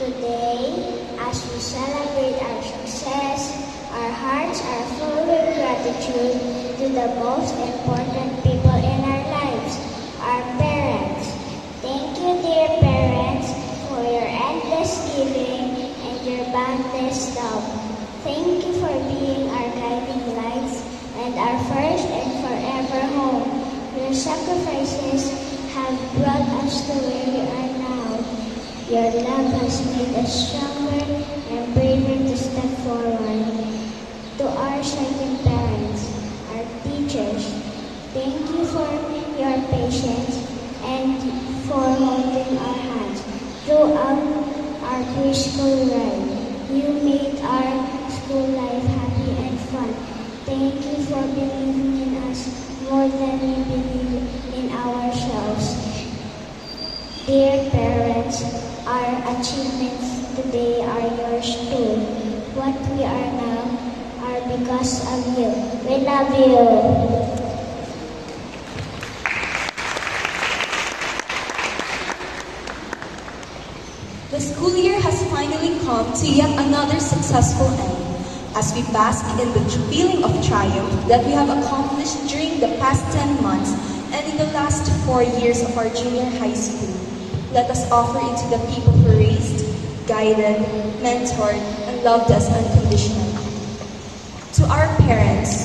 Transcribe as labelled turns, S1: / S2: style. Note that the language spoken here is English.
S1: Today, as we celebrate our success, our hearts are full with gratitude to the most important people in our lives, our parents. Thank you, dear parents, for your endless giving and your boundless love. Thank you for being our guiding lights and our first and forever home. Your sacrifices have brought us to where we are now. Your love has made us stronger and braver to step forward. To our second parents, our teachers, thank you for your patience and for holding our hands throughout our preschool ride. You made our school life happy and fun. Thank you for believing in us more than we believe in ourselves. Dear parents, our achievements today are yours too. What we are now are because of you. We love you.
S2: The school year has finally come to yet another successful end as we bask in the feeling of triumph that we have accomplished during the past 10 months and in the last 4 years of our junior high school. Let us offer it to the people who raised, guided, mentored, and loved us unconditionally. To our parents,